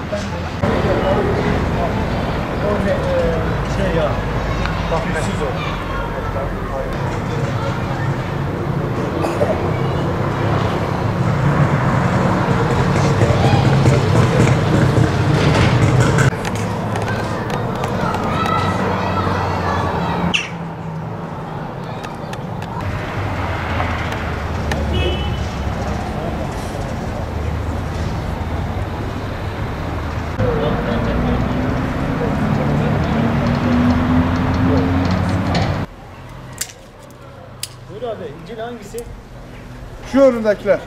O ne şey ya. Bakımsız o. Buyur abi, incil hangisi? Şu önündekiler.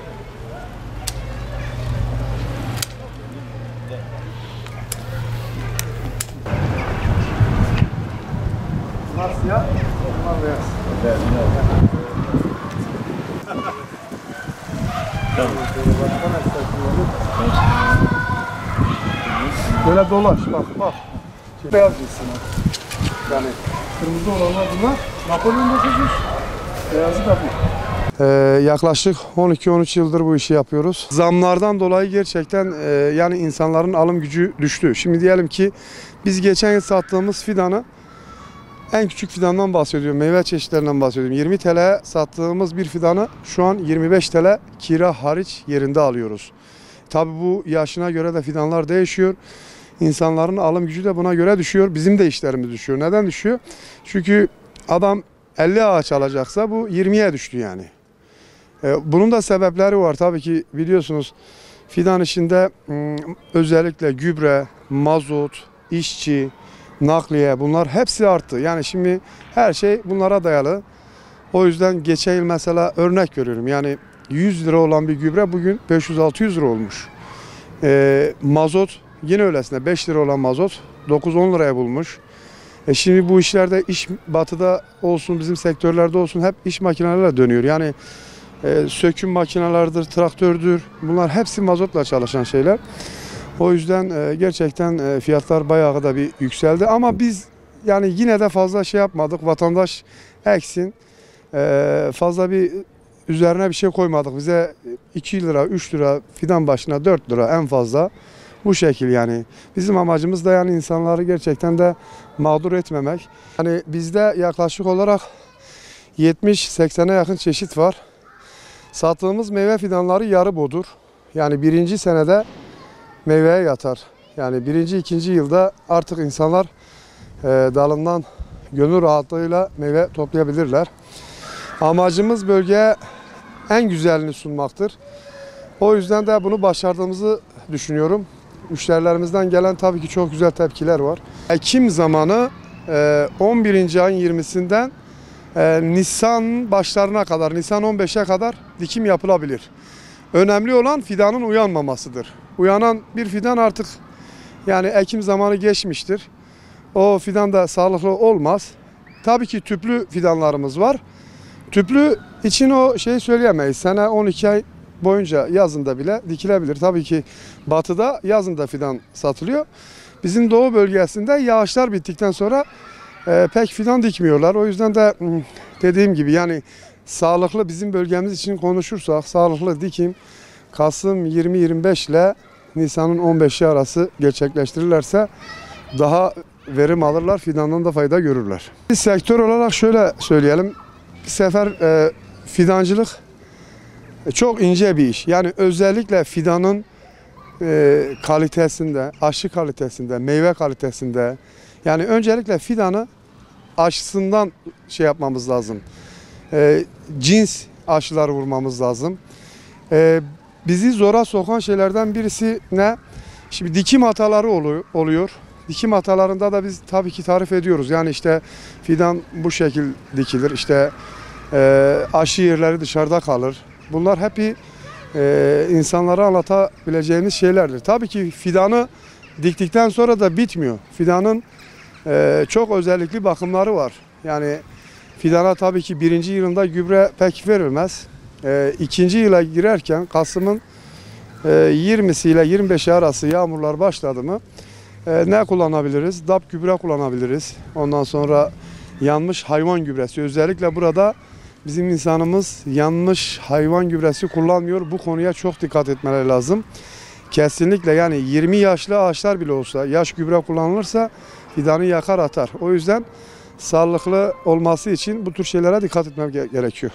Bunlar siyah, bunlar beyaz. Böyle dolaş, bak. Beyaz cinsin. Yani kırmızı olanlar bunlar. Napolyon 900, beyazı da bu. Yaklaşık 12-13 yıldır bu işi yapıyoruz. Zamlardan dolayı gerçekten yani insanların alım gücü düştü. Şimdi diyelim ki biz geçen yıl sattığımız fidanı, en küçük fidandan bahsediyorum, meyve çeşitlerinden bahsediyorum. 20 TL sattığımız bir fidanı şu an 25 TL kira hariç yerinde alıyoruz. Tabii bu yaşına göre de fidanlar değişiyor. İnsanların alım gücü de buna göre düşüyor. Bizim de işlerimiz düşüyor. Neden düşüyor? Çünkü adam 50 ağaç alacaksa bu 20'ye düştü yani. Bunun da sebepleri var tabii ki, biliyorsunuz. Fidan işinde özellikle gübre, mazot, işçi, nakliye, bunlar hepsi arttı. Yani şimdi her şey bunlara dayalı. O yüzden geçen yıl mesela örnek veriyorum. Yani 100 lira olan bir gübre bugün 500-600 lira olmuş. Mazot yine öylesine 5 lira olan mazot 9-10 liraya bulmuş. Şimdi bu işlerde iş batıda olsun, bizim sektörlerde olsun hep iş makinelerle dönüyor. Yani söküm makinelerdir, traktördür. Bunlar hepsi mazotla çalışan şeyler. O yüzden gerçekten fiyatlar bayağı da bir yükseldi. Ama biz yani yine de fazla şey yapmadık. Vatandaş eksin. Fazla bir üzerine bir şey koymadık. Bize 2 lira, 3 lira, fidan başına 4 lira en fazla. Bu şekil yani. Bizim amacımız da yani insanları gerçekten de mağdur etmemek. Hani bizde yaklaşık olarak 70-80'e yakın çeşit var. Sattığımız meyve fidanları yarı bodur. Yani birinci senede meyveye yatar. Yani birinci, ikinci yılda artık insanlar dalından gönül rahatlığıyla meyve toplayabilirler. Amacımız bölgeye en güzelini sunmaktır. O yüzden de bunu başardığımızı düşünüyorum. Müşterilerimizden gelen tabii ki çok güzel tepkiler var. Ekim zamanı 11. ayın 20'sinden Nisan başlarına kadar, Nisan 15'e kadar dikim yapılabilir. Önemli olan fidanın uyanmamasıdır. Uyanan bir fidan artık yani ekim zamanı geçmiştir. O fidan da sağlıklı olmaz. Tabii ki tüplü fidanlarımız var. Tüplü için o şeyi söyleyemeyiz. Sene 12 ay boyunca yazında bile dikilebilir. Tabii ki batıda yazında fidan satılıyor. Bizim doğu bölgesinde yağışlar bittikten sonra pek fidan dikmiyorlar. O yüzden de dediğim gibi yani sağlıklı, bizim bölgemiz için konuşursak sağlıklı dikim Kasım 20-25 ile Nisan'ın 15'i arası gerçekleştirirlerse daha verim alırlar, fidandan da fayda görürler. Biz sektör olarak şöyle söyleyelim, bir sefer fidancılık çok ince bir iş. Yani özellikle fidanın kalitesinde, aşı kalitesinde, meyve kalitesinde, yani öncelikle fidanı aşısından şey yapmamız lazım. Cins aşıları vurmamız lazım. Bizi zora sokan şeylerden birisi ne? Şimdi dikim hataları oluyor. Dikim hatalarında da biz tabii ki tarif ediyoruz. Yani işte fidan bu şekil dikilir. İşte aşı yerleri dışarıda kalır. Bunlar hep insanlara anlatabileceğimiz şeylerdir. Tabii ki fidanı diktikten sonra da bitmiyor. Fidanın çok özellikli bakımları var. Yani fidana tabii ki birinci yılında gübre pek verilmez. İkinci yıla girerken Kasım'ın 20'si ile 25'i arası yağmurlar başladı mı ne kullanabiliriz? DAP gübre kullanabiliriz. Ondan sonra yanmış hayvan gübresi. Özellikle burada bizim insanımız yanmış hayvan gübresi kullanmıyor. Bu konuya çok dikkat etmeleri lazım. Kesinlikle yani 20 yaşlı ağaçlar bile olsa yaş gübre kullanılırsa fidanı yakar atar. O yüzden sağlıklı olması için bu tür şeylere dikkat etmem gerekiyor.